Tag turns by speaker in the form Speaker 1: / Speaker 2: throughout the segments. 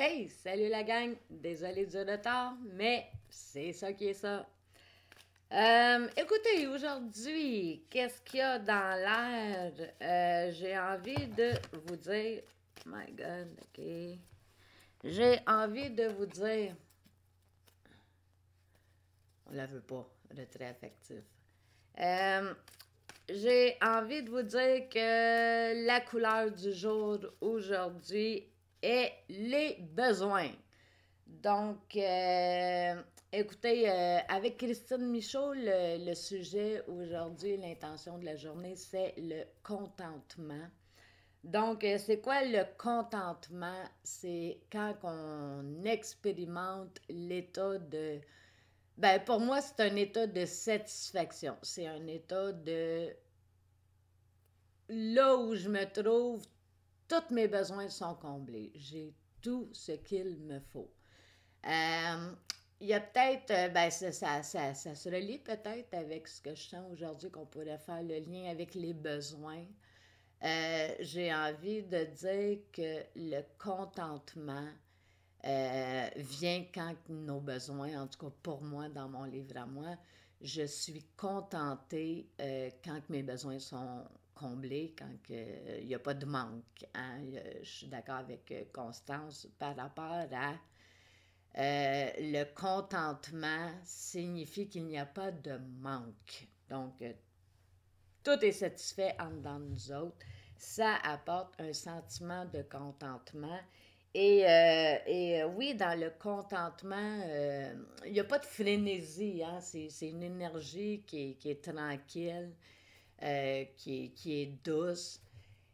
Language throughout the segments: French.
Speaker 1: Hey, salut la gang! Désolé du retard, mais c'est ça qui est ça. Écoutez, aujourd'hui, qu'est-ce qu'il y a dans l'air? J'ai envie de vous dire... My God, ok. J'ai envie de vous dire... On la veut pas, retrait affectif. Euh, j'ai envie de vous dire que la couleur du jour aujourd'hui est les besoins. Donc, écoutez, avec Christine Michaud, le sujet aujourd'hui, l'intention de la journée, c'est le contentement. Donc, c'est quoi le contentement? C'est quand on expérimente l'état de... Ben, pour moi, c'est un état de satisfaction. C'est un état de... Là où je me trouve, tous mes besoins sont comblés. J'ai tout ce qu'il me faut. Euh, il y a peut-être, ben ça se relie peut-être avec ce que je sens aujourd'hui qu'on pourrait faire le lien avec les besoins. J'ai envie de dire que le contentement vient quand nos besoins, en tout cas pour moi, dans mon livre à moi, je suis contentée quand mes besoins sont comblés, quand il n'y a pas de manque. Hein? Je suis d'accord avec Constance par rapport à le contentement signifie qu'il n'y a pas de manque. Donc, tout est satisfait en dedans de nous autres. Ça apporte un sentiment de contentement. Oui, dans le contentement, il n'y a pas de frénésie. Hein? C'est une énergie qui est tranquille, qui est douce.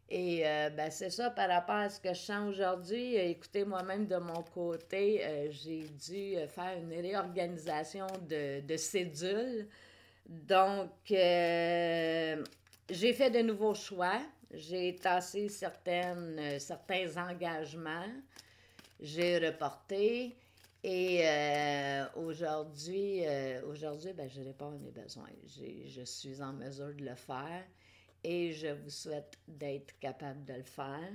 Speaker 1: Ben, c'est ça par rapport à ce que je sens aujourd'hui. Écoutez, moi-même, de mon côté, j'ai dû faire une réorganisation de cédules. Donc, j'ai fait de nouveaux choix. J'ai tassé certains engagements. J'ai reporté. Aujourd'hui, ben, je réponds à mes besoins. Je suis en mesure de le faire et je vous souhaite d'être capable de le faire.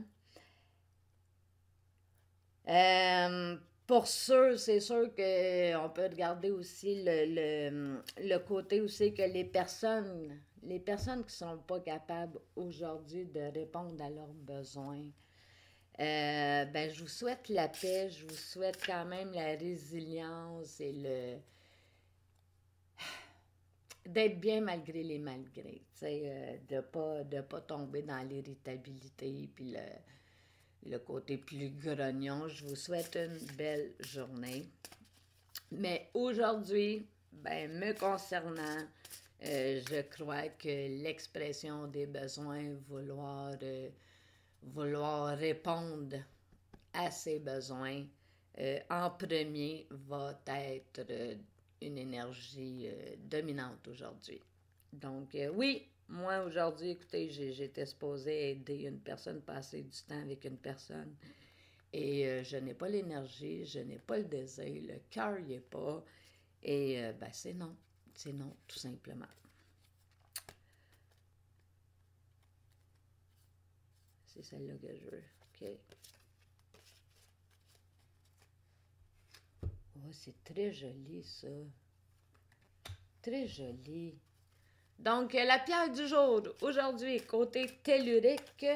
Speaker 1: Pour sûr, c'est sûr qu'on peut regarder aussi le côté aussi que les personnes qui ne sont pas capables aujourd'hui de répondre à leurs besoins, ben, je vous souhaite la paix, je vous souhaite quand même la résilience et d'être bien malgré les malgrés, de pas tomber dans l'irritabilité puis le côté plus grognon. Je vous souhaite une belle journée. Mais aujourd'hui, ben, me concernant, je crois que l'expression des besoins, vouloir répondre à ses besoins, en premier, va être une énergie dominante aujourd'hui. Donc, oui, moi aujourd'hui, écoutez, j'étais supposée aider une personne, passer du temps avec une personne. Et je n'ai pas l'énergie, je n'ai pas le désir, le cœur n'y est pas. Et ben, c'est non. C'est non, tout simplement. C'est celle-là que je veux. OK. Oh, c'est très joli, ça. Très joli. Donc, la pierre du jour, aujourd'hui, côté tellurique,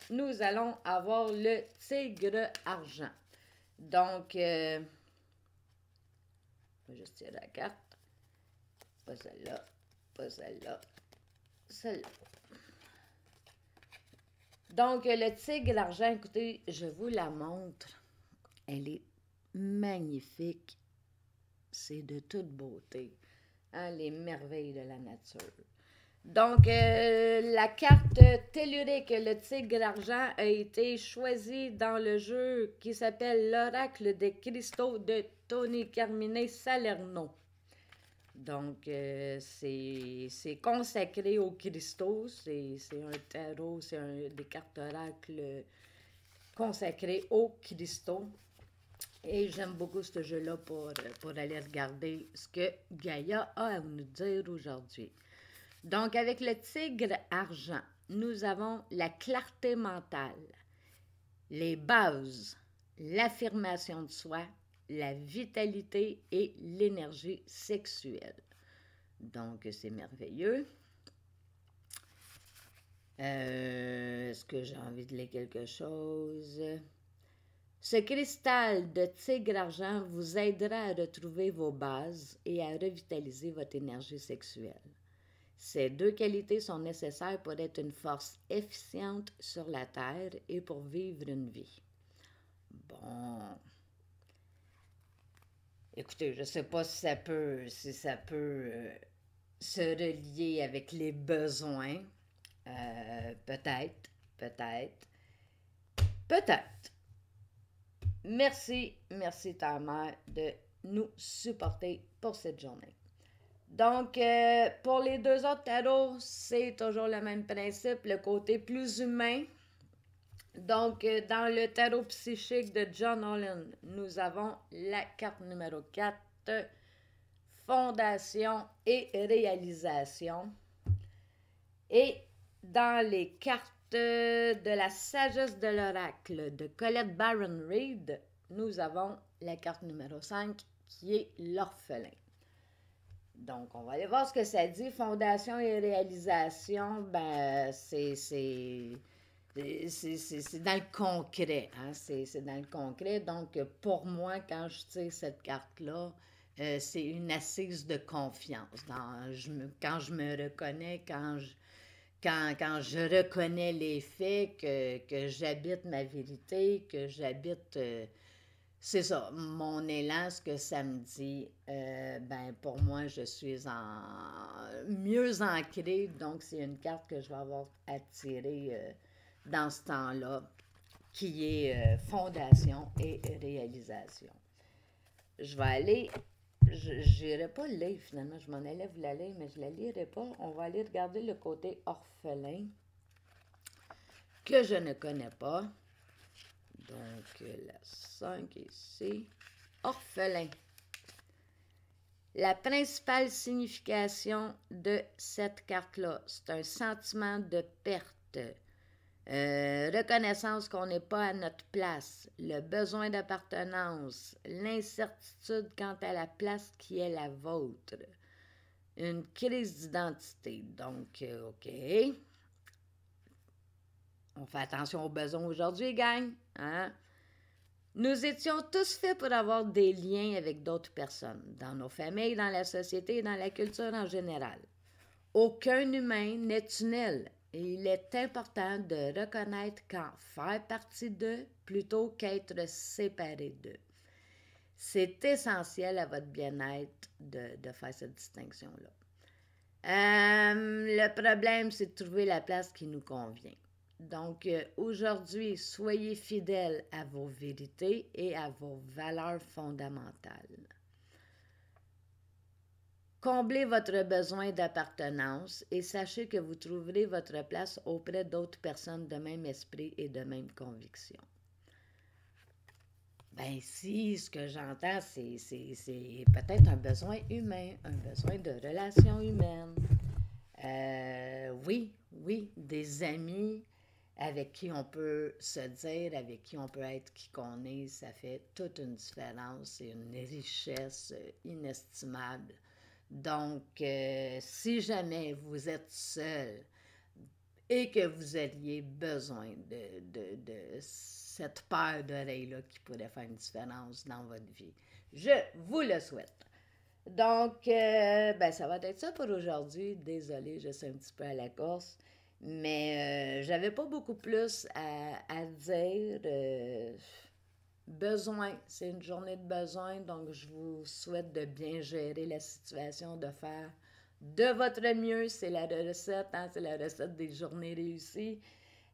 Speaker 1: nous allons avoir le tigre argent. Donc, je vais juste tirer la carte. Pas celle-là, pas celle-là, celle-là. Donc, le tigre argent, écoutez, je vous la montre. Elle est magnifique. C'est de toute beauté. Hein, les merveilles de la nature. Donc, la carte tellurique, le tigre argent, a été choisie dans le jeu qui s'appelle L'Oracle des cristaux de Tony Carmine Salerno. Donc, c'est consacré aux cristaux. C'est un tarot, des cartes oracles consacrées aux cristaux. Et j'aime beaucoup ce jeu-là pour aller regarder ce que Gaïa a à nous dire aujourd'hui. Donc, avec le tigre argent, nous avons la clarté mentale, les bases, l'affirmation de soi, la vitalité et l'énergie sexuelle. Donc, c'est merveilleux. Est-ce que j'ai envie de lire quelque chose? Ce cristal de tigre argent vous aidera à retrouver vos bases et à revitaliser votre énergie sexuelle. Ces deux qualités sont nécessaires pour être une force efficiente sur la Terre et pour vivre une vie. Bon. Écoutez, je ne sais pas si ça peut se relier avec les besoins. Peut-être, peut-être, peut-être. Merci ta mère de nous supporter pour cette journée. Donc, pour les deux autres tarots, c'est toujours le même principe, le côté plus humain. Donc, dans le tarot psychique de John Holland, nous avons la carte numéro 4, Fondation et réalisation. Et dans les cartes de la sagesse de l'oracle de Colette Baron Reid, nous avons la carte numéro 5 qui est l'orphelin. Donc, on va aller voir ce que ça dit. Fondation et réalisation, ben, c'est dans le concret. Hein? C'est dans le concret. Donc, pour moi, quand je tire cette carte-là, c'est une assise de confiance. Quand je me reconnais, quand je reconnais les faits, que j'habite ma vérité, que j'habite... c'est ça, mon élan, ce que ça me dit, ben pour moi, je suis mieux ancrée, donc c'est une carte que je vais avoir à tirer dans ce temps-là, qui est fondation et réalisation. Je vais aller, je n'irai pas le lire finalement, je m'en allais vous la lire, mais je ne la lirai pas. On va aller regarder le côté orphelin, que je ne connais pas. Donc, la 5 ici. Orphelin. La principale signification de cette carte-là, c'est un sentiment de perte, reconnaissance qu'on n'est pas à notre place, le besoin d'appartenance, l'incertitude quant à la place qui est la vôtre, une crise d'identité. Donc, OK. On fait attention aux besoins aujourd'hui, gang. Hein? Nous étions tous faits pour avoir des liens avec d'autres personnes, dans nos familles, dans la société et dans la culture en général. Aucun humain n'est tunnel et il est important de reconnaître quand faire partie d'eux plutôt qu'être séparé d'eux. C'est essentiel à votre bien-être de faire cette distinction-là. Le problème, c'est de trouver la place qui nous convient. Donc, aujourd'hui, soyez fidèles à vos vérités et à vos valeurs fondamentales. Comblez votre besoin d'appartenance et sachez que vous trouverez votre place auprès d'autres personnes de même esprit et de même conviction. Ben si, ce que j'entends, c'est peut-être un besoin humain, un besoin de relations humaines. Oui, des amis avec qui on peut se dire, avec qui on peut être qui qu'on est, ça fait toute une différence, c'est une richesse inestimable. Donc, si jamais vous êtes seul et que vous auriez besoin de cette paire d'oreilles-là qui pourrait faire une différence dans votre vie, je vous le souhaite. Donc, ben, ça va être ça pour aujourd'hui. Désolée, je suis un petit peu à la course. Mais j'avais pas beaucoup plus à dire. Besoin, c'est une journée de besoin, donc je vous souhaite de bien gérer la situation, de faire de votre mieux. C'est la recette, hein, c'est la recette des journées réussies.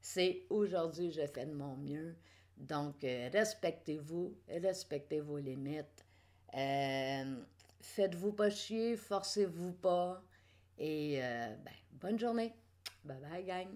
Speaker 1: C'est aujourd'hui, je fais de mon mieux. Donc, respectez-vous, respectez vos limites. Faites-vous pas chier, forcez-vous pas. Et ben, bonne journée. Bye bye, gang.